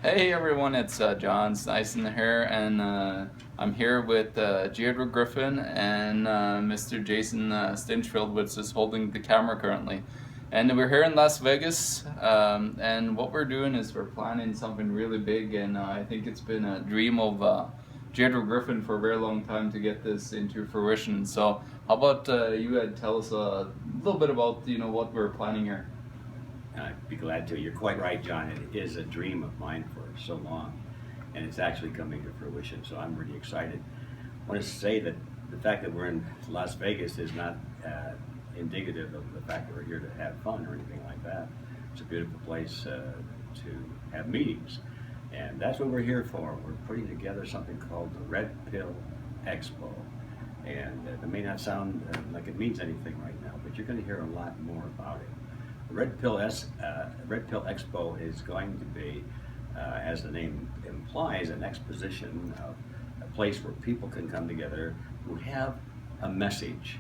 Hey everyone, it's John Sneisen here, and I'm here with Griffin and Mr. Jason Stinchfield, which is holding the camera currently. And we're here in Las Vegas, and what we're doing is we're planning something really big, and I think it's been a dream of Griffin for a very long time to get this into fruition. So how about you tell us a little bit about what we're planning here? I'd be glad to. You're quite right, John. It is a dream of mine for so long, and it's actually coming to fruition, so I'm really excited. I want to say that the fact that we're in Las Vegas is not indicative of the fact that we're here to have fun or anything like that. It's a beautiful place to have meetings, and that's what we're here for. We're putting together something called the Red Pill Expo, and it may not sound like it means anything right now, but you're going to hear a lot more about it. Red Pill Expo is going to be, as the name implies, an exposition of a place where people can come together who have a message.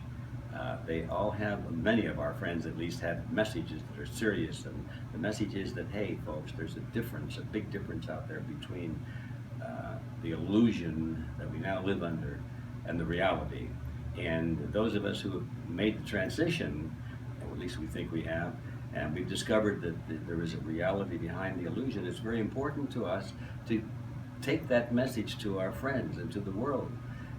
They all have, many of our friends at least, have messages that are serious, and the message is that, hey folks, there's a difference, a big difference out there between the illusion that we now live under and the reality. And those of us who have made the transition, or at least we think we have, and we've discovered that there is a reality behind the illusion. It's very important to us to take that message to our friends and to the world.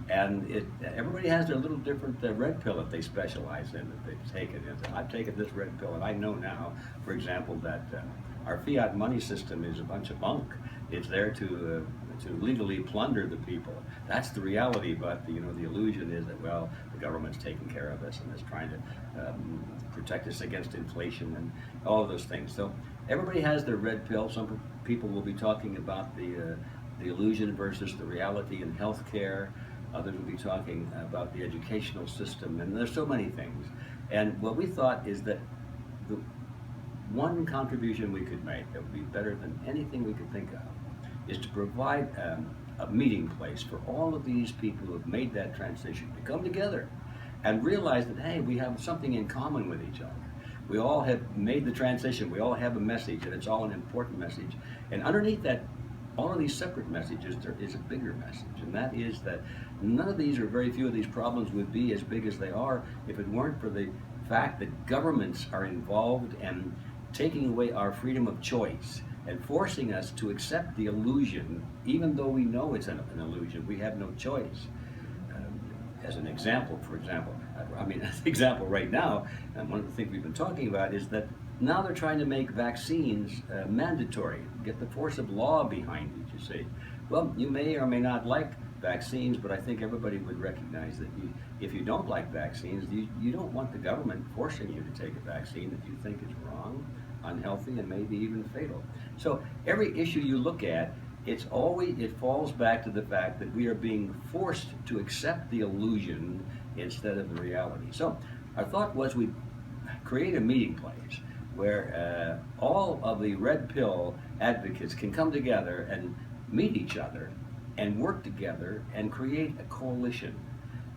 And everybody has their little different red pill that they specialize in, that they've taken. I've taken this red pill, and I know now, for example, that our fiat money system is a bunch of bunk. It's there to legally plunder the people. That's the reality, but the illusion is that, well, the government's taking care of us and is trying to protect us against inflation and all of those things. So everybody has their red pill. Some people will be talking about the illusion versus the reality in healthcare. Others will be talking about the educational system, and there's so many things. And what we thought is that the one contribution we could make that would be better than anything we could think of is to provide a meeting place for all of these people who have made that transition to come together and realize that, hey, we have something in common with each other. We all have made the transition. We all have a message, and it's all an important message. And underneath that, all of these separate messages, there is a bigger message, and that is that none of these, or very few of these problems, would be as big as they are if it weren't for the fact that governments are involved in taking away our freedom of choice and forcing us to accept the illusion, even though we know it's an illusion. We have no choice. As an example, an example right now, and one of the things we've been talking about is that now they're trying to make vaccines mandatory, get the force of law behind it, you see. Well, you may or may not like vaccines, but I think everybody would recognize that if you don't like vaccines, you don't want the government forcing you to take a vaccine that you think is wrong, unhealthy, and maybe even fatal. So every issue you look at, it falls back to the fact that we are being forced to accept the illusion instead of the reality. So our thought was we'd create a meeting place where all of the red pill advocates can come together and meet each other and work together and create a coalition.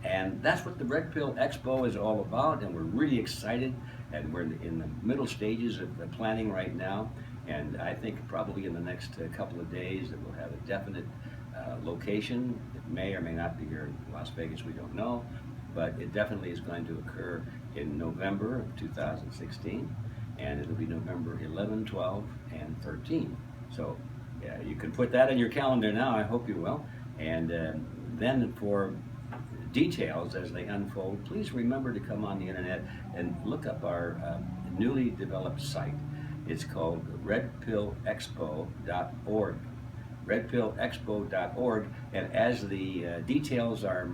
And that's what the Red Pill Expo is all about, and we're really excited, and we're in the middle stages of the planning right now, and I think probably in the next couple of days that we'll have a definite location. It may or may not be here in Las Vegas, we don't know, but it definitely is going to occur in November of 2016, and it'll be November 11, 12, and 13. So you can put that in your calendar now, I hope you will, and then for details as they unfold, please remember to come on the internet and look up our newly developed site. It's called redpillexpo.org. redpillexpo.org, and as the details are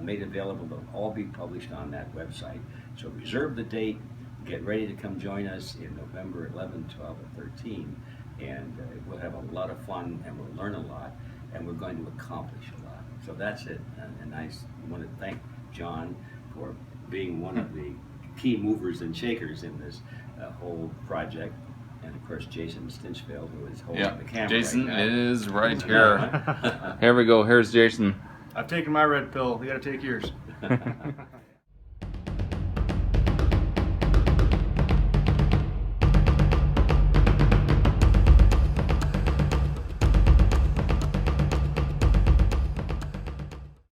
made available, they'll all be published on that website. So reserve the date, get ready to come join us in November 11, 12, and 13, and we'll have a lot of fun, and we'll learn a lot, and we're going to accomplish a lot. So that's it, and I want to thank John for being one of the key movers and shakers in this whole project, and of course Jason Stinchfield, who is holding the camera. Jason right now. is right here. Here we go. Here's Jason. I've taken my red pill. You got to take yours.